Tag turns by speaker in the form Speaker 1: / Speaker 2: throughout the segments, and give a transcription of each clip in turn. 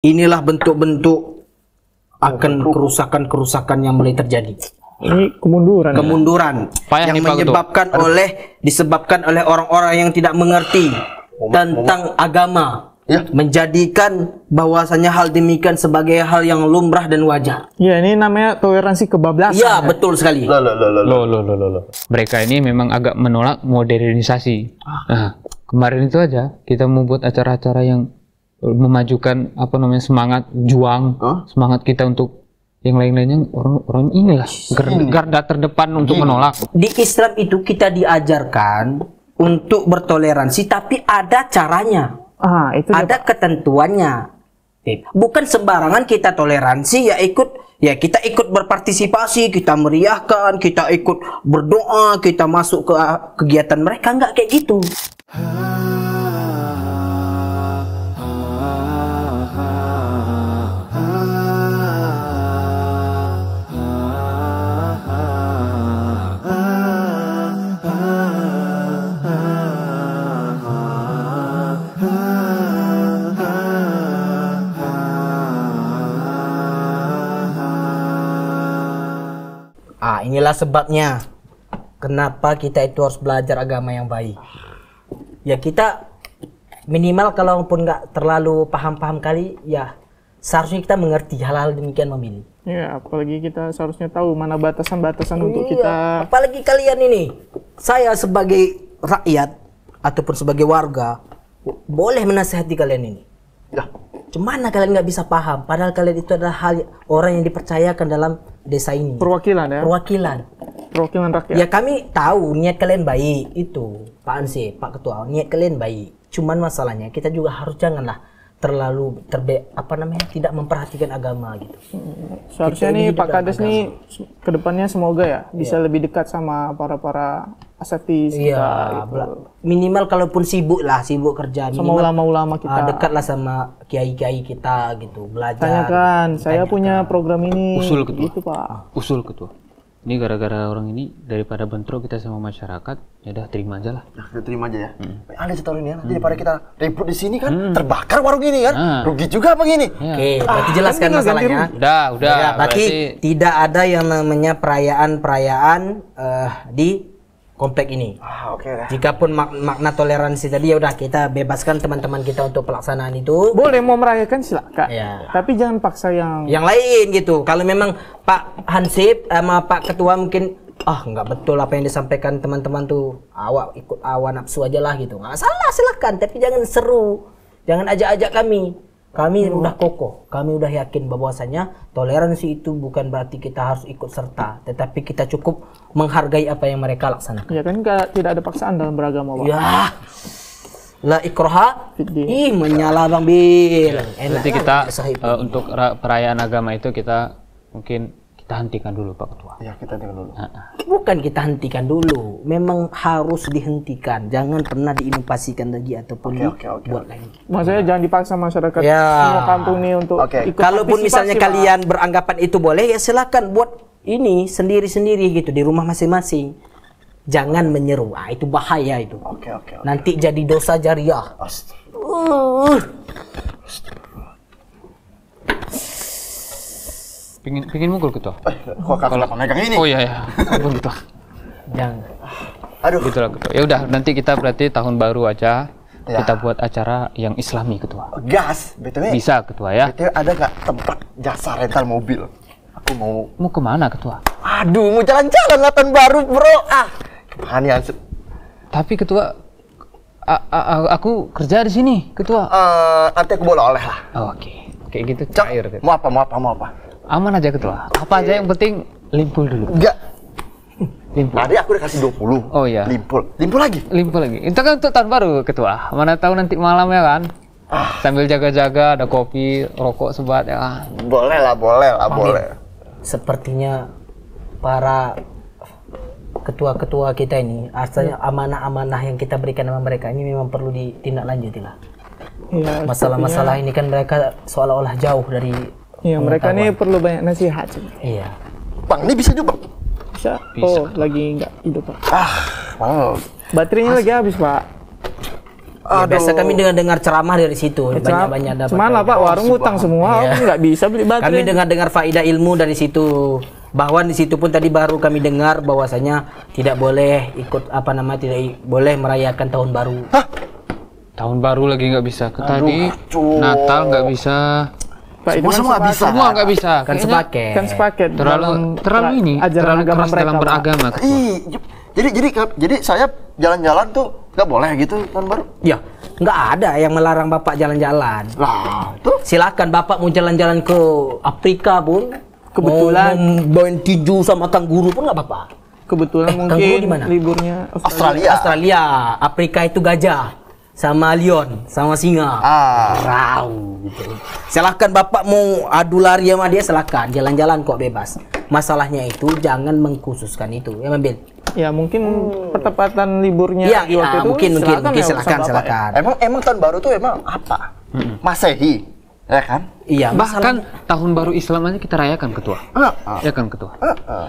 Speaker 1: inilah bentuk-bentuk akan kerusakan-kerusakan yang mulai terjadi.
Speaker 2: Ini kemunduran
Speaker 1: yang disebabkan oleh orang-orang yang tidak mengerti tentang agama, menjadikan bahwasanya hal demikian sebagai hal yang lumrah dan wajar.
Speaker 2: Ya, ini namanya toleransi kebablasan.
Speaker 1: Ya, betul sekali.
Speaker 3: Loh. Mereka ini memang agak menolak modernisasi. Nah, kemarin itu aja kita membuat acara-acara yang memajukan semangat juang, semangat kita untuk yang lain-lainnya, orang inilah garda terdepan untuk menolak.
Speaker 1: Di Islam itu kita diajarkan untuk bertoleransi, tapi ada caranya.
Speaker 2: Itu
Speaker 1: ada ketentuannya. Bukan sembarangan kita toleransi kita ikut berpartisipasi, kita meriahkan, kita ikut berdoa, kita masuk ke kegiatan mereka, enggak kayak gitu. Inilah sebabnya kenapa kita itu harus belajar agama yang baik. Ya, kita minimal kalaupun nggak terlalu paham-paham kali, ya seharusnya kita mengerti hal-hal demikian memilih.
Speaker 2: Ya, apalagi kita seharusnya tahu mana batasan-batasan untuk kita.
Speaker 1: Apalagi kalian ini, saya sebagai rakyat ataupun sebagai warga boleh menasihati kalian ini. Cuman kalian nggak bisa paham, padahal kalian itu adalah orang yang dipercayakan dalam desa ini.
Speaker 2: Perwakilan rakyat.
Speaker 1: Ya, kami tahu niat kalian baik itu, Pak Ansip, Pak Ketua, niat kalian baik. Cuman masalahnya kita juga harus janganlah terlalu tidak memperhatikan agama gitu.
Speaker 2: Seharusnya nih Pak Kades nih kedepannya semoga ya bisa lebih dekat sama para asatidz kita gitu.
Speaker 1: Minimal kalaupun sibuk kerja,
Speaker 2: sama ulama-ulama kita,
Speaker 1: dekatlah sama kiai-kiai kita gitu, belajar.
Speaker 2: Tanyakan, saya punya program ini.
Speaker 3: Usul Ketua.
Speaker 2: Gitu, Pak.
Speaker 3: Usul Ketua. Ini gara-gara orang ini daripada bentrok kita sama masyarakat, ya udah terima aja lah.
Speaker 4: Kita terima aja ya. Ada setahun ini ya. Daripada kita ribut di sini kan, terbakar warung ini kan, rugi juga begini.
Speaker 1: Oke, berarti jelaskan masalahnya.
Speaker 3: Udah.
Speaker 1: Ya, berarti tidak ada yang namanya perayaan di komplek ini.
Speaker 4: Oke.
Speaker 1: Jikapun makna toleransi tadi, ya udah kita bebaskan teman-teman kita untuk pelaksanaan itu.
Speaker 2: Boleh mau merayakan silakan.
Speaker 1: Ya.
Speaker 2: Tapi jangan paksa yang
Speaker 1: lain gitu. Kalau memang Pak Hansip sama Pak Ketua mungkin nggak betul apa yang disampaikan teman-teman tuh, awak ikut awan nafsu aja lah gitu. Nggak salah, silakan. Tapi jangan seru, jangan ajak-ajak kami. Kami udah kokoh, kami udah yakin bahwasanya toleransi itu bukan berarti kita harus ikut serta, tetapi kita cukup menghargai apa yang mereka laksanakan.
Speaker 2: Ya kan tidak ada paksaan dalam beragama, Pak.
Speaker 1: Ya, la ikraha menyala Bang Bil.
Speaker 3: Nanti kita untuk perayaan agama itu kita mungkin kita hentikan dulu, Pak Ketua.
Speaker 4: Ya, kita hentikan dulu.
Speaker 1: Bukan kita hentikan dulu, memang harus dihentikan. Jangan pernah diinovasikan lagi ataupun dibuat lagi.
Speaker 2: Maksudnya jangan dipaksa masyarakat semua kampung ini untuk ikut.
Speaker 1: Kalaupun misalnya kalian beranggapan itu boleh, ya silakan buat ini sendiri-sendiri gitu di rumah masing-masing. Jangan menyeru, itu bahaya itu. Nanti jadi dosa jariah.
Speaker 3: Pingin mukul Ketua.
Speaker 4: Kalau megang ini.
Speaker 3: Oh iya. Ampun Ketua.
Speaker 1: Jangan.
Speaker 4: Aduh.
Speaker 3: Gitulah Ketua. Ya udah, nanti kita berarti tahun baru aja kita buat acara yang Islami Ketua.
Speaker 4: Gas, BTW.
Speaker 3: Bisa Ketua ya.
Speaker 4: BTW ada nggak tempat jasa rental mobil? Aku mau
Speaker 3: kemana Ketua?
Speaker 4: Aduh, mau jalan-jalan lah tahun baru bro. Kemana ya?
Speaker 3: Tapi Ketua, aku kerja di sini Ketua.
Speaker 4: Nanti aku boleh oleh lah.
Speaker 3: Oke. Kayak gitu cair Ketua.
Speaker 4: Mau apa?
Speaker 3: Aman aja Ketua. Apa aja yang penting limpul dulu.
Speaker 4: Enggak.
Speaker 3: Limpul.
Speaker 4: Tadi aku udah kasih 20.
Speaker 3: Oh iya.
Speaker 4: Limpul lagi.
Speaker 3: Itu kan untuk tahun baru Ketua. Mana tahu nanti malamnya kan. Sambil jaga-jaga ada kopi, rokok sebat ya.
Speaker 4: Boleh lah.
Speaker 1: Sepertinya para ketua-ketua kita ini, asalnya amanah-amanah yang kita berikan sama mereka ini memang perlu ditindaklanjuti lah.
Speaker 2: Ya,
Speaker 1: masalah-masalah ini kan mereka seolah-olah jauh dari.
Speaker 2: Iya, mereka ini perlu banyak nasihat.
Speaker 1: Iya.
Speaker 4: Bang, ini bisa juga.
Speaker 2: Bisa. Lagi nggak hidup Pak.
Speaker 4: Wow.
Speaker 2: Baterainya lagi habis Pak.
Speaker 1: Ya, biasa kami dengar ceramah dari situ, banyak-banyak dapat.
Speaker 2: Cuman lah Pak, warung utang semua, nggak bisa beli baterai.
Speaker 1: Kami dengar faedah ilmu dari situ. Bahwa di situ pun tadi baru kami dengar bahwasanya tidak boleh ikut tidak boleh merayakan tahun baru.
Speaker 4: Hah?
Speaker 3: Tahun baru lagi nggak bisa. Tadi Natal nggak bisa.
Speaker 2: Pak, itu
Speaker 4: semua
Speaker 2: kan
Speaker 4: bisa.
Speaker 3: Semua nggak bisa.
Speaker 1: Kan
Speaker 3: Kayaknya
Speaker 1: sepaket.
Speaker 2: kan sepaket
Speaker 3: terlalu ini
Speaker 2: ajaran
Speaker 3: terlalu
Speaker 2: agama
Speaker 3: keras
Speaker 2: mereka,
Speaker 3: dalam
Speaker 2: Pak.
Speaker 3: beragama.
Speaker 4: Jadi saya jalan-jalan tuh nggak boleh gitu tahun baru?
Speaker 1: Ya, nggak ada yang melarang Bapak jalan-jalan.
Speaker 4: Lah, tuh.
Speaker 1: Silakan Bapak mau jalan-jalan ke Afrika pun.
Speaker 2: Kebetulan.
Speaker 1: mau main tinju sama kanguru pun nggak apa-apa.
Speaker 2: Kebetulan
Speaker 1: kanguru
Speaker 2: mungkin
Speaker 1: di mana?
Speaker 2: liburnya
Speaker 1: Australia, Afrika itu gajah, sama lion, sama singa. Rau, gitu. Silakan Bapak mau adu lari sama dia, silakan jalan-jalan kok bebas. Masalahnya itu jangan mengkhususkan itu, ya Mambil.
Speaker 2: Ya mungkin pertepatan liburnya
Speaker 1: Iya,
Speaker 2: di waktu itu
Speaker 1: mungkin
Speaker 2: ya,
Speaker 1: silakan.
Speaker 4: Emang tahun baru tuh emang apa? Masehi, ya kan?
Speaker 1: Iya,
Speaker 3: Bahkan tahun baru Islam aja kita rayakan ketua. Ya kan ketua.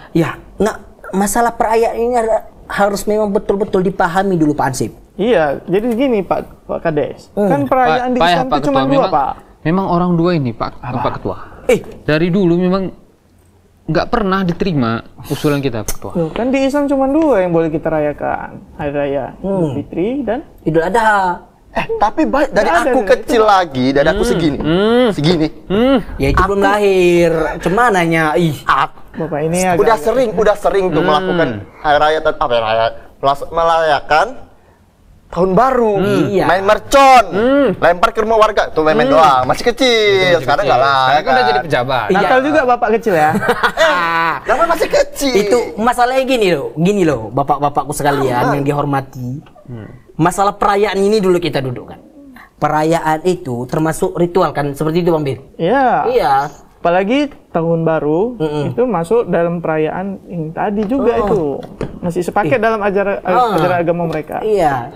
Speaker 1: ya nggak masalah perayaan ini harus memang betul-betul dipahami dulu Pak Ansip.
Speaker 2: Iya, jadi gini Pak Kades. Kan perayaan di Islam itu cuma dua, Pak.
Speaker 3: Memang orang dua ini Pak Ketua. Dari dulu memang nggak pernah diterima usulan kita Ketua.
Speaker 2: Loh, kan di Islam cuma dua yang boleh kita rayakan. Hari Raya Idul Fitri dan
Speaker 1: Idul Adha.
Speaker 4: Tapi dari aku kecil lagi, dari aku segini.
Speaker 1: Ya itu belum lahir. Cuman nanya,
Speaker 2: Bapak ini
Speaker 4: udah sering tuh melakukan hari raya merayakan tahun baru, main mercon, lempar ke rumah warga, tuh main doang, masih kecil, sekarang nggak lah.
Speaker 3: Sekarang kan udah jadi pejabat.
Speaker 2: nakal juga Bapak kecil ya.
Speaker 4: Jangan masih kecil.
Speaker 1: itu masalahnya gini loh, bapak-bapakku sekalian yang dihormati. Masalah perayaan ini dulu kita dudukkan. Perayaan itu termasuk ritual kan, seperti itu Bang Bir?
Speaker 2: Iya.
Speaker 1: Iya.
Speaker 2: Apalagi tahun baru itu masuk dalam perayaan yang tadi juga itu masih sepaket dalam ajaran agama mereka.
Speaker 1: Iya.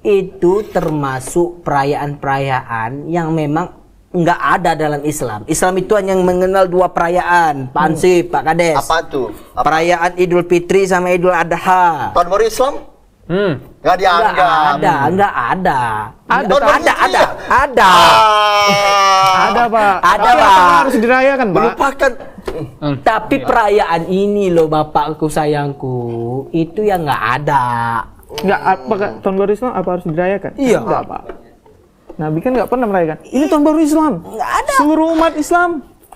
Speaker 1: Itu termasuk perayaan-perayaan yang memang nggak ada dalam Islam. Islam itu hanya mengenal dua perayaan, Pak Ansip, Pak Kades.
Speaker 4: Apa tuh?
Speaker 1: Perayaan Idul Fitri sama Idul Adha.
Speaker 4: Tahun baru Islam? Nggak dianggap.
Speaker 1: Nggak ada.
Speaker 2: Ada,
Speaker 1: Ada,
Speaker 2: Pak.
Speaker 1: Ada,
Speaker 2: Tapi
Speaker 1: Pak.
Speaker 2: harus dirayakan, Pak.
Speaker 4: Melupakan.
Speaker 1: Tapi perayaan ini loh bapakku sayangku, itu yang nggak ada.
Speaker 2: Nggak, apa tahun baru Islam apa harus dirayakan?
Speaker 1: Iya.
Speaker 2: Enggak, Pak. Nabi kan nggak pernah merayakan. Ini tahun baru Islam.
Speaker 1: Nggak ada.
Speaker 2: Seluruh umat Islam,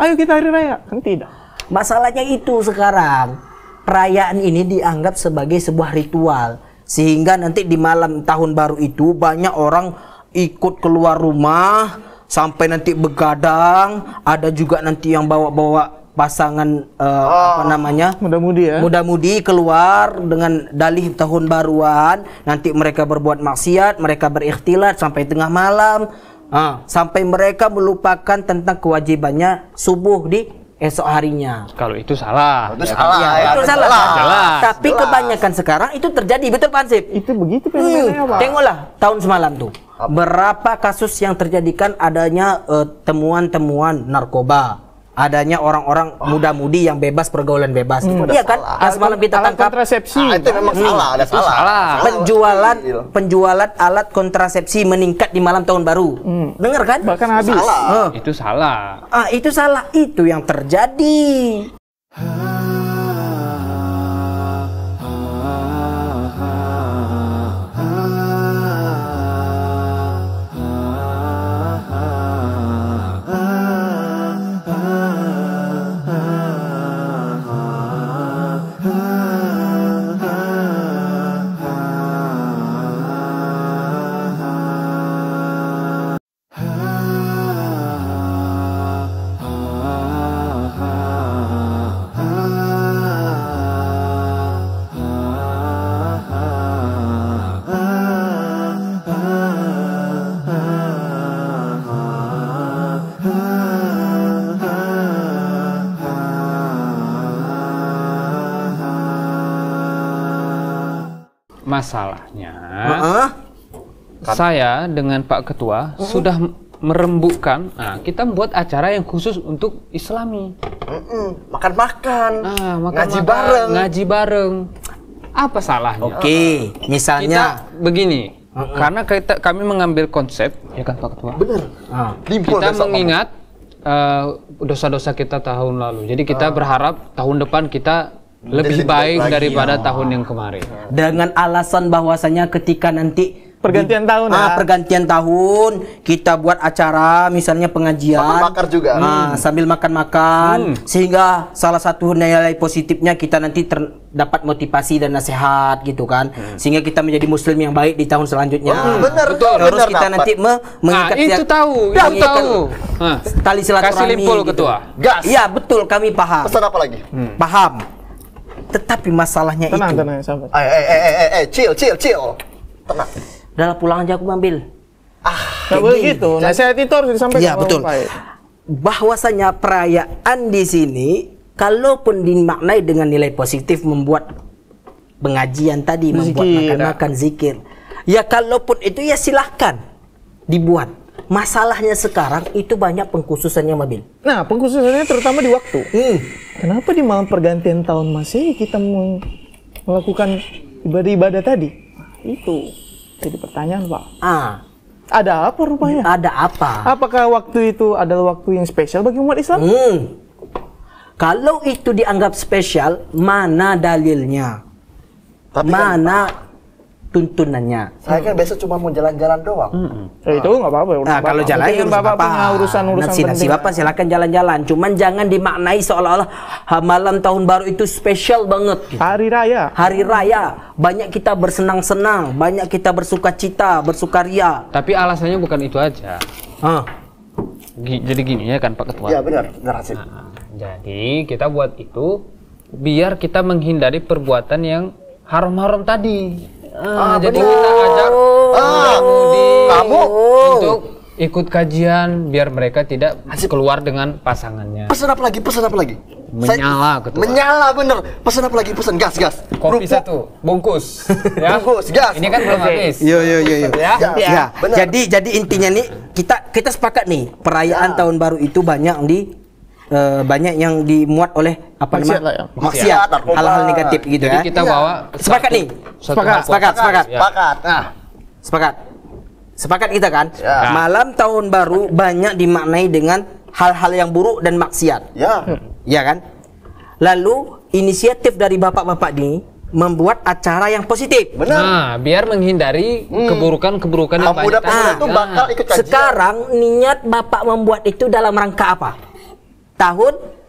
Speaker 2: ayo kita hari raya. Kan tidak.
Speaker 1: Masalahnya itu sekarang, perayaan ini dianggap sebagai sebuah ritual. Sehingga nanti di malam tahun baru itu banyak orang ikut keluar rumah sampai nanti begadang. Ada juga nanti yang bawa-bawa pasangan muda-mudi keluar dengan dalih tahun baruan. Nanti mereka berbuat maksiat, mereka berikhtilat sampai tengah malam, sampai mereka melupakan tentang kewajibannya subuh di esok harinya.
Speaker 3: Kalau itu salah.
Speaker 4: Itu salah.
Speaker 1: Ya, itu salah.
Speaker 3: Jelas.
Speaker 1: Tapi kebanyakan sekarang itu terjadi, betul Pak Ansip?
Speaker 2: Itu begitu fenomenanya, Pak.
Speaker 1: Tengoklah tahun semalam tuh. Berapa kasus yang terjadikan adanya temuan-temuan narkoba. Adanya orang-orang muda-mudi yang bebas, pergaulan bebas. Iya kan? Yang semalam kita tangkap
Speaker 2: kontrasepsi.
Speaker 4: Itu memang salah, ada salah.
Speaker 1: Penjualan alat kontrasepsi meningkat di malam tahun baru. Dengar kan?
Speaker 2: Bahkan habis.
Speaker 3: Itu salah.
Speaker 1: Itu salah. Itu yang terjadi.
Speaker 3: Masalahnya, saya dengan Pak Ketua sudah merembukkan, kita membuat acara yang khusus untuk Islami.
Speaker 4: Makan-makan,
Speaker 3: Ngaji bareng. Apa salahnya?
Speaker 1: Oke, misalnya
Speaker 3: Kita begini, Karena kami mengambil konsep, ya kan Pak Ketua.
Speaker 4: Bener. Limpul
Speaker 3: Kita
Speaker 4: besok,
Speaker 3: mengingat dosa-dosa kita tahun lalu. Jadi kita berharap tahun depan kita lebih baik
Speaker 4: lagi,
Speaker 3: daripada tahun yang kemarin.
Speaker 1: Dengan alasan bahwasanya ketika nanti
Speaker 2: Pergantian tahun ya.
Speaker 1: pergantian tahun kita buat acara misalnya pengajian
Speaker 4: bakar juga.
Speaker 1: sambil makan-makan sehingga salah satu nilai positifnya kita nanti dapat motivasi dan nasihat gitu kan sehingga kita menjadi muslim yang baik di tahun selanjutnya.
Speaker 4: Bener,
Speaker 1: Terus
Speaker 4: bener,
Speaker 1: kita
Speaker 4: dapat.
Speaker 1: nanti mengikat
Speaker 3: Itu tahu.
Speaker 1: tali silaturahmi.
Speaker 3: Kasih limpul
Speaker 1: gitu.
Speaker 3: Ketua.
Speaker 4: Gas.
Speaker 1: Iya betul kami paham.
Speaker 4: Pesan apa lagi?
Speaker 1: Paham. Tetapi masalahnya
Speaker 2: Tenang,
Speaker 1: itu
Speaker 2: tenang, sahabat.
Speaker 4: Chill. Tenang.
Speaker 1: dalam pulang aja aku ambil.
Speaker 2: Nggak boleh gitu. Nasihat itu harus disampaikan.
Speaker 1: Iya betul. Bahwasanya perayaan di sini, kalaupun dimaknai dengan nilai positif membuat pengajian tadi, membuat makan-makan zikir, ya kalaupun itu ya silahkan dibuat. Masalahnya sekarang itu banyak pengkhususannya mobil.
Speaker 2: Nah, pengkhususannya terutama di waktu. Kenapa di malam pergantian tahun masih kita melakukan ibadah-ibadah tadi? Nah, itu jadi pertanyaan, Pak. Ada apa rupanya?
Speaker 1: Ada apa?
Speaker 2: Apakah waktu itu adalah waktu yang spesial bagi umat Islam?
Speaker 1: Kalau itu dianggap spesial, mana dalilnya?
Speaker 4: Tapi
Speaker 1: mana tuntunannya?
Speaker 4: Saya kan biasa cuma mau jalan-jalan doang.
Speaker 2: Itu nggak apa-apa.
Speaker 1: Nah, kalau jalan
Speaker 2: kan Bapak punya urusan-urusan
Speaker 1: nafsi
Speaker 2: penting.
Speaker 1: Bapak silakan jalan-jalan. Cuman jangan dimaknai seolah-olah malam tahun baru itu spesial banget. Gitu.
Speaker 2: Hari raya.
Speaker 1: Hari raya, banyak kita bersenang-senang, banyak kita bersukacita, bersukaria.
Speaker 3: Tapi alasannya bukan itu aja. Jadi gini ya kan Pak Ketua.
Speaker 4: Iya benar, Hasib.
Speaker 3: Jadi kita buat itu biar kita menghindari perbuatan yang haram-haram tadi. Jadi kita ajak pengemudi
Speaker 4: kamu
Speaker 3: untuk ikut kajian biar mereka tidak keluar dengan pasangannya.
Speaker 4: Pesan apa lagi?
Speaker 3: Menyala, Ketua.
Speaker 4: Menyala bener. Pesan apa lagi? Pesan gas.
Speaker 3: Kopi satu, bungkus. Ya.
Speaker 4: Bungkus, gas.
Speaker 3: Ini kan belum habis.
Speaker 1: Yo.
Speaker 3: Ya.
Speaker 4: Benar.
Speaker 1: Jadi intinya nih kita sepakat nih perayaan tahun baru itu banyak yang dimuat oleh apa
Speaker 2: Maksiat
Speaker 1: namanya?
Speaker 2: lah ya.
Speaker 1: Maksiat,
Speaker 4: narkoba.
Speaker 1: hal-hal negatif gitu
Speaker 3: Jadi
Speaker 1: ya.
Speaker 3: kita bawa
Speaker 1: Sepakat nih.
Speaker 3: Sepakat.
Speaker 4: Sepakat. Nah,
Speaker 1: Sepakat kita kan?
Speaker 4: Ya.
Speaker 1: Malam tahun baru banyak dimaknai dengan hal-hal yang buruk dan maksiat.
Speaker 4: ya.
Speaker 1: Ya kan? Lalu inisiatif dari bapak-bapak ini membuat acara yang positif.
Speaker 4: Benar.
Speaker 3: Nah, biar menghindari keburukan-keburukan yang banyak.
Speaker 4: Pemuda-pemuda itu bakal ikut kajian.
Speaker 1: Sekarang niat bapak membuat itu dalam rangka apa? Tahun?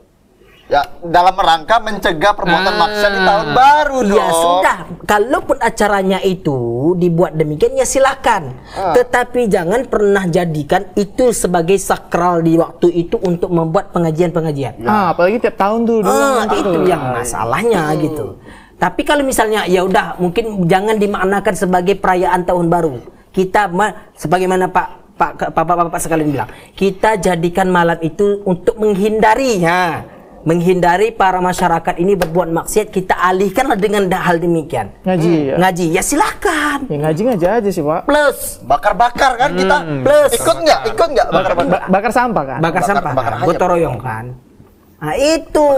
Speaker 4: Ya, dalam rangka mencegah perbuatan maksiat di tahun baru dong.
Speaker 1: Ya sudah, kalaupun acaranya itu dibuat demikian ya silakan. Tetapi jangan pernah jadikan itu sebagai sakral di waktu itu untuk membuat pengajian-pengajian.
Speaker 2: Apalagi tiap tahun tuh.
Speaker 1: Itu yang masalahnya gitu. Tapi kalau misalnya ya udah mungkin jangan dimaknakan sebagai perayaan tahun baru. Kita sebagaimana Bapak sekalian bilang, kita jadikan malam itu untuk menghindari para masyarakat ini berbuat maksiat, kita alihkanlah dengan hal demikian.
Speaker 2: Ngaji
Speaker 1: Ya silahkan.
Speaker 2: Ya ngaji aja sih, Pak.
Speaker 1: Plus
Speaker 4: Bakar-bakar kan kita.
Speaker 1: Plus
Speaker 4: Ikut nggak bakar-bakar?
Speaker 2: Bakar sampah kan?
Speaker 1: bakar sampah,
Speaker 4: bakar ayam.
Speaker 1: gotong royong kan. Nah itu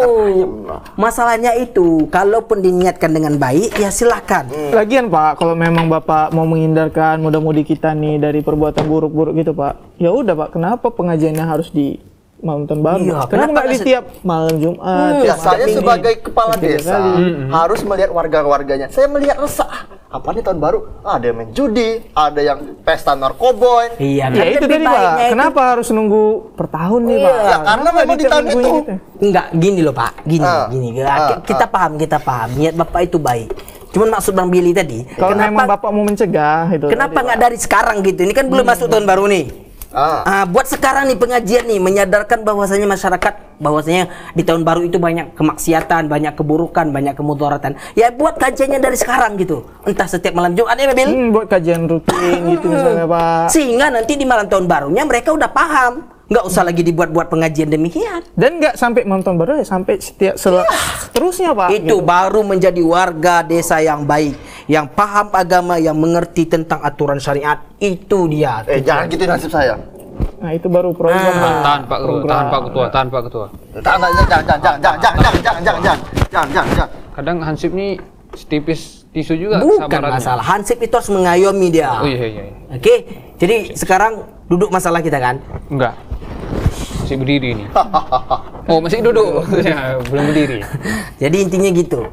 Speaker 1: masalahnya itu. Kalaupun diniatkan dengan baik ya silahkan.
Speaker 2: Lagian Pak, kalau memang Bapak mau menghindarkan muda-mudi kita nih dari perbuatan buruk-buruk gitu Pak, ya udah Pak, kenapa pengajiannya harus di malam tahun baru?
Speaker 1: Iya,
Speaker 2: kenapa nggak di tiap malam Jumat?
Speaker 4: Ya,
Speaker 2: tiap
Speaker 4: saya
Speaker 2: Minggu?
Speaker 4: sebagai kepala
Speaker 2: Tiga
Speaker 4: desa
Speaker 2: kali.
Speaker 4: harus melihat warga-warganya. Saya melihat resah. Apa nih tahun baru? Ada yang main judi, ada yang pesta narkoboy.
Speaker 1: Iya,
Speaker 2: Ya itu tadi Pak, kenapa harus nunggu per tahun nih Pak?
Speaker 4: Ya, karena memang di tahun itu.
Speaker 1: Enggak, gini loh Pak, gini. Kita paham niat Bapak itu baik. Cuman maksud Bang Billy tadi,
Speaker 2: Kalau memang Bapak mau mencegah itu.
Speaker 1: kenapa nggak dari sekarang gitu? Ini kan belum masuk tahun baru nih. Buat sekarang nih pengajian nih menyadarkan bahwasanya masyarakat bahwasanya di tahun baru itu banyak kemaksiatan, banyak keburukan, banyak kemudaratan. Ya buat kajiannya dari sekarang gitu. Entah setiap malam Jumat ya Bil.
Speaker 2: Buat kajian rutin gitu misalnya Pak.
Speaker 1: Sehingga nanti di malam tahun barunya mereka udah paham. Nggak usah lagi dibuat-buat pengajian demikian.
Speaker 2: Dan nggak sampai malam tahun baru ya, sampai seterusnya Pak.
Speaker 1: Itu baru menjadi warga desa yang baik, yang paham agama, yang mengerti tentang aturan syariat. Itu dia.
Speaker 4: Jangan gitu nasib saya.
Speaker 2: Nah itu baru program.
Speaker 3: Tahan Pak Ketua.
Speaker 4: Jangan.
Speaker 3: Kadang Hansip nih setipis tisu juga
Speaker 1: Bukan
Speaker 3: sabarannya.
Speaker 1: masalah. Hansip itu harus mengayomi dia.
Speaker 3: Oh iya.
Speaker 1: Oke, jadi sekarang duduk masalah kita kan?
Speaker 3: Enggak. Masih berdiri nih. Oh, masih duduk. Ya, belum berdiri.
Speaker 1: Jadi intinya gitu.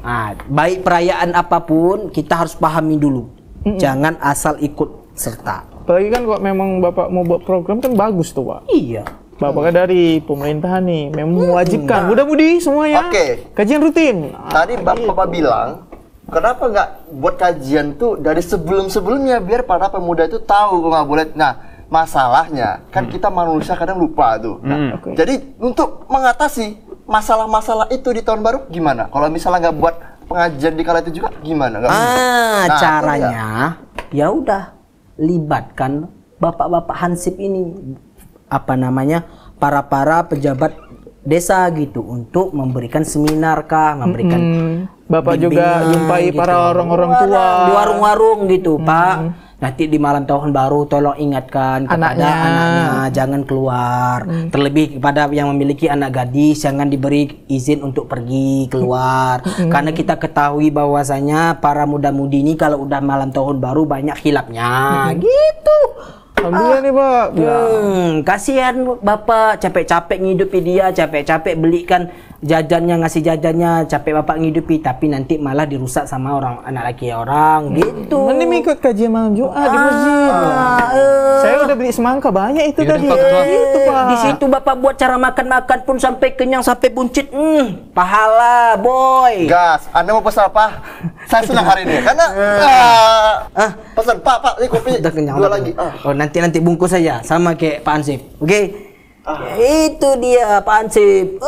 Speaker 1: Nah, baik perayaan apapun kita harus pahami dulu. Jangan asal ikut serta.
Speaker 2: Apalagi kan kok memang Bapak mau buat program kan bagus tuh, Pak.
Speaker 1: Iya.
Speaker 2: Bapak kan dari pemerintahan nih, memang mewajibkan mudah-mudi semuanya.
Speaker 4: Oke.
Speaker 2: Kajian rutin.
Speaker 4: Tadi Bapak bilang, kenapa nggak buat kajian tuh dari sebelum-sebelumnya biar para pemuda itu tahu kok nggak boleh. Nah, masalahnya kan kita manusia kadang lupa tuh. Nah,
Speaker 2: Oke.
Speaker 4: jadi untuk mengatasi masalah-masalah itu di tahun baru gimana? Kalau misalnya nggak buat pengajian di kala itu juga gimana? Nggak mungkin. Nah,
Speaker 1: Caranya ya udah libatkan bapak-bapak Hansip ini, apa namanya, para pejabat desa gitu untuk memberikan seminar kah, memberikan
Speaker 2: Bapak juga
Speaker 1: bimbingan
Speaker 2: jumpai
Speaker 1: gitu.
Speaker 2: para orang-orang tua
Speaker 1: di warung-warung gitu, Pak. Nanti di malam tahun baru tolong ingatkan kepada anaknya jangan keluar. Terlebih kepada yang memiliki anak gadis jangan diberi izin untuk pergi keluar. Karena kita ketahui bahwasanya para muda-mudi ini kalau udah malam tahun baru banyak hilapnya. Gitu.
Speaker 2: Alhamdulillah nih, Pak.
Speaker 1: Kasihan Bapak capek-capek ngidupi dia, capek-capek belikan jajannya, ngasih jajannya, capek Bapak ngidupi tapi nanti malah dirusak sama orang anak laki orang gitu.
Speaker 2: Mending ikut kajian malam Jumat di masjid. Saya udah beli semangka banyak itu tadi. Itu, Pak.
Speaker 1: Di situ Bapak buat cara makan-makan pun sampai kenyang, sampai buncit. Pahala, boy.
Speaker 4: Gas, Anda mau pesan apa? Saya senang hari ini karena pesan Pak, ini kopi
Speaker 1: Udah kenyang,
Speaker 4: dua
Speaker 1: udah
Speaker 4: lagi.
Speaker 1: kenyang. Oh, nanti bungkus saja sama kayak Pak Ansip. Oke? Itu dia Pak Ansip.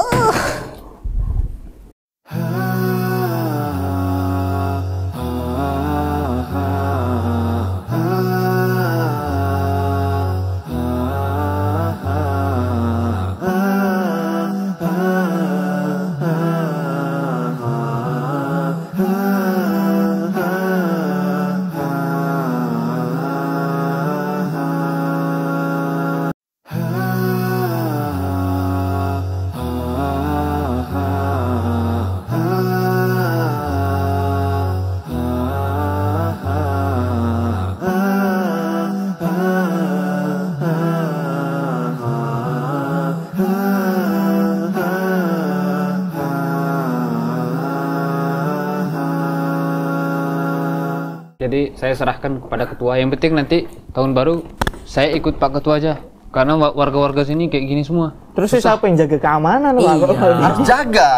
Speaker 3: Jadi saya serahkan kepada ketua. Yang penting nanti tahun baru saya ikut Pak Ketua aja. Karena warga-warga sini kayak gini semua.
Speaker 2: Terus siapa yang jaga keamanan, Pak?
Speaker 4: Harus jaga.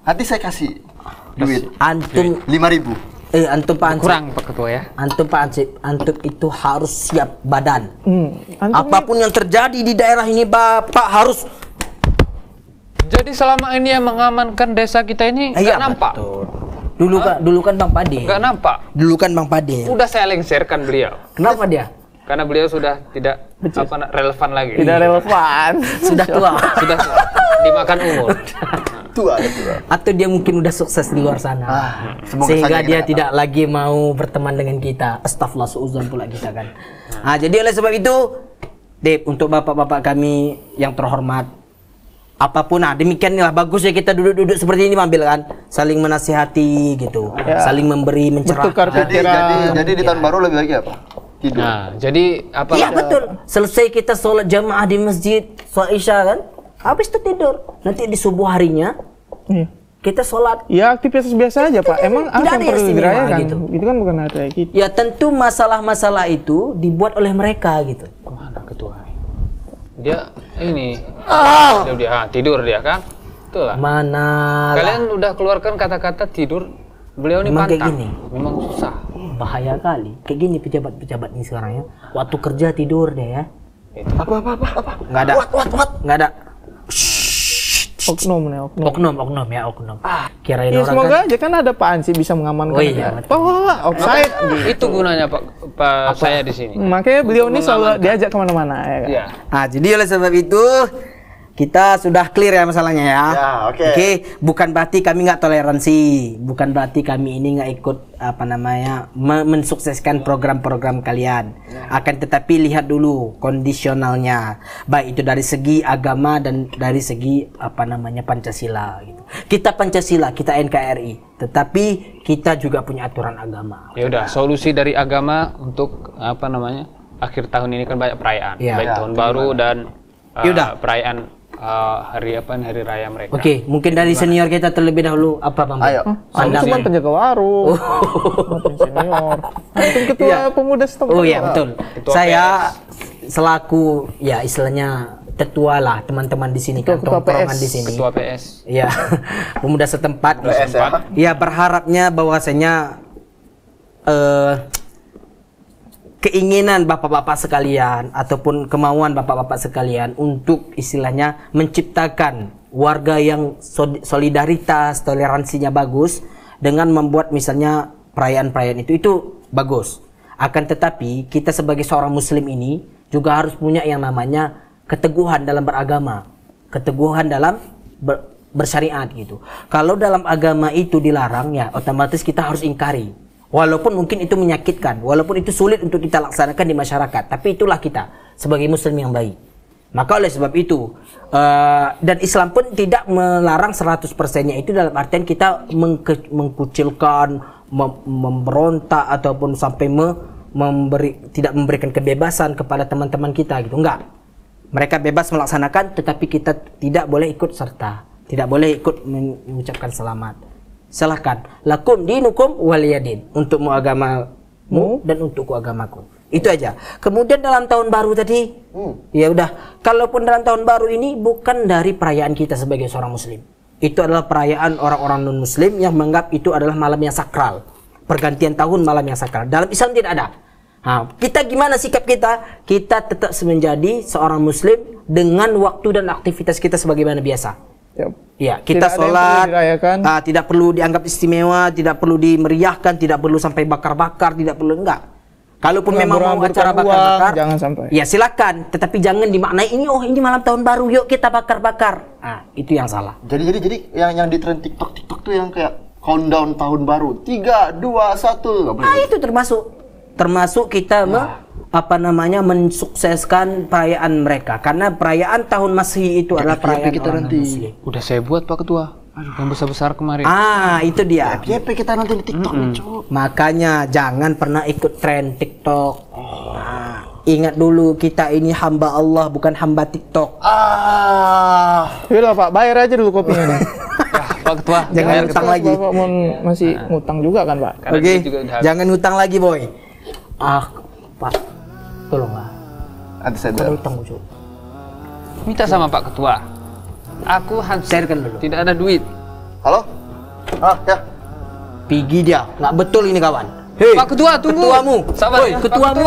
Speaker 4: Nanti saya kasih duit.
Speaker 1: Antum
Speaker 4: 5.000.
Speaker 1: antum Pak Ansip.
Speaker 3: Kurang Pak Ketua ya.
Speaker 1: Antum Pak Ansip, antum itu harus siap badan.
Speaker 2: Antum
Speaker 1: Apapun yang terjadi di daerah ini Bapak harus.
Speaker 3: Jadi selama ini yang mengamankan desa kita ini nggak nampak.
Speaker 1: Betul. Dulu kan Bang Pade.
Speaker 3: Nggak nampak.
Speaker 1: Dulu kan Bang Pade.
Speaker 3: Udah saya lengserkan beliau.
Speaker 1: Kenapa dia?
Speaker 3: Karena beliau sudah tidak relevan lagi.
Speaker 2: tidak relevan.
Speaker 1: Sudah tua.
Speaker 3: Sudah dimakan umur.
Speaker 4: Tua.
Speaker 1: Atau dia mungkin udah sukses di luar sana.
Speaker 4: Semoga
Speaker 1: Sehingga
Speaker 4: saja
Speaker 1: dia
Speaker 4: kita
Speaker 1: tidak lagi mau berteman dengan kita. Astagfirullah, seuzon pula kita kan. Nah, jadi oleh sebab itu, Dep, untuk bapak-bapak kami yang terhormat, apapun, demikian lah bagusnya kita duduk-duduk seperti ini ambil kan, saling menasihati gitu, saling memberi,
Speaker 2: Bertukar
Speaker 1: mencerahkan.
Speaker 4: Jadi di tahun baru lebih lagi apa? Tidur.
Speaker 3: Nah, jadi apa?
Speaker 1: Iya betul. Selesai kita sholat jamaah di masjid, sholat isya kan, habis itu tidur. Nanti di subuh harinya kita sholat.
Speaker 2: Ya aktivitas biasa aja, Pak. Emang apa
Speaker 1: Tidak
Speaker 2: yang
Speaker 1: ada
Speaker 2: perlu
Speaker 1: istimewa
Speaker 2: dirayakan?
Speaker 1: gitu.
Speaker 2: Itu kan bukan hari raya kita.
Speaker 1: Ya tentu masalah-masalah itu dibuat oleh mereka gitu.
Speaker 3: Kemana ketua? Dia ini dia tidur dia kan? Betul lah.
Speaker 1: Mana?
Speaker 3: Kalian udah keluarkan kata-kata tidur, beliau ini
Speaker 1: Memang kayak
Speaker 3: pantang.
Speaker 1: gini.
Speaker 3: Memang susah.
Speaker 1: Bahaya kali. Kayak gini pejabat-pejabat ini sekarang ya. Waktu kerja tidur deh ya.
Speaker 4: Apa?
Speaker 1: Nggak ada. Nggak ada.
Speaker 2: Oknum nih, oknum.
Speaker 1: Oknum ya oknum. Kirain
Speaker 2: Ya
Speaker 1: orang
Speaker 2: semoga
Speaker 1: kan.
Speaker 2: aja kan ada Pak Ansi bisa mengamankan.
Speaker 1: Oh iya, betul.
Speaker 2: Offside.
Speaker 3: Itu gunanya Pak saya di sini.
Speaker 2: Makanya beliau ini selalu diajak kemana-mana ya kan?
Speaker 3: Iya.
Speaker 1: Nah, jadi oleh sebab itu kita sudah clear ya masalahnya ya.
Speaker 4: Ya, oke.
Speaker 1: Oke, bukan berarti kami nggak toleransi, bukan berarti kami ini nggak ikut mensukseskan program-program kalian. Akan tetapi lihat dulu kondisionalnya, baik itu dari segi agama dan dari segi Pancasila gitu. Kita Pancasila, kita NKRI, tetapi kita juga punya aturan agama.
Speaker 3: Ya udah, solusi dari agama untuk apa namanya? Akhir tahun ini kan banyak perayaan, baik tahun baru dan perayaan hari raya mereka.
Speaker 1: Oke, mungkin dari senior kita terlebih dahulu apa Bang?
Speaker 4: Ayo.
Speaker 2: Saya cuma penjaga warung. Mantan senior. Antum ketua pemuda setempat.
Speaker 1: Oh iya betul. Saya selaku ya istilahnya tetua lah teman-teman di sini kan, tongkrongan di sini.
Speaker 3: Ketua PS.
Speaker 1: Iya. Pemuda setempat. Ya berharapnya bahwasanya keinginan bapak-bapak sekalian ataupun kemauan bapak-bapak sekalian untuk istilahnya menciptakan warga yang solidaritas, toleransinya bagus dengan membuat misalnya perayaan-perayaan itu bagus. Akan tetapi kita sebagai seorang muslim ini juga harus punya yang namanya keteguhan dalam beragama, keteguhan dalam bersyariat gitu. Kalau dalam agama itu dilarang ya otomatis kita harus ingkari. Walaupun mungkin itu menyakitkan, walaupun itu sulit untuk kita laksanakan di masyarakat, tapi itulah kita sebagai muslim yang baik. Maka oleh sebab itu dan Islam pun tidak melarang 100%-nya itu dalam artian kita mengkucilkan, memberontak ataupun sampai tidak memberikan kebebasan kepada teman-teman kita gitu. Enggak. Mereka bebas melaksanakan tetapi kita tidak boleh ikut serta, tidak boleh ikut mengucapkan selamat. Silahkan, lakum dinukum waliyadin, untukmu agamamu dan untukku agamaku. Itu aja. Kemudian dalam tahun baru tadi, ya udah. Kalaupun dalam tahun baru ini bukan dari perayaan kita sebagai seorang muslim. Itu adalah perayaan orang-orang non-muslim yang menganggap itu adalah malam yang sakral. Pergantian tahun malam yang sakral. Dalam Islam tidak ada. Nah, kita gimana sikap kita? Kita tetap menjadi seorang muslim dengan waktu dan aktivitas kita sebagaimana biasa. Ya, kita sholat, tidak perlu dianggap istimewa, tidak perlu dimeriahkan, tidak perlu sampai bakar-bakar, tidak perlu enggak. Kalaupun memang mau acara bakar-bakar,
Speaker 2: jangan sampai.
Speaker 1: Ya silakan, tetapi jangan dimaknai ini ini malam tahun baru, yuk kita bakar-bakar. Nah, itu yang salah.
Speaker 4: Jadi yang di tren TikTok tuh yang kayak countdown tahun baru 3, 2, 1.
Speaker 1: Nah, itu termasuk kita mensukseskan perayaan mereka karena perayaan tahun Masehi itu adalah perayaan
Speaker 4: kita nanti.
Speaker 1: Muslim.
Speaker 3: Udah saya buat Pak Ketua. Yang besar-besar kemarin.
Speaker 1: Itu dia.
Speaker 4: FYP kita nanti di TikTok lucu.
Speaker 1: Makanya jangan pernah ikut tren TikTok. Ingat dulu kita ini hamba Allah bukan hamba TikTok.
Speaker 2: Yaudah Pak, bayar aja dulu kopinya nih.
Speaker 3: Pak Ketua,
Speaker 1: jangan utang lagi.
Speaker 2: Bapak masih ngutang juga kan Pak?
Speaker 1: Oke, jangan utang lagi boy. Pak, tolonglah.
Speaker 4: Nanti saya
Speaker 1: utang muncul.
Speaker 3: Minta sama Pak Ketua. Aku
Speaker 1: sharekan dulu.
Speaker 3: Tidak ada duit.
Speaker 4: Halo? Ya.
Speaker 1: Pigi dia, nggak betul ini kawan. Hei,
Speaker 3: Pak Ketua, tunggu.
Speaker 1: Ketuamu.
Speaker 3: Sabar.
Speaker 1: Ketuamu.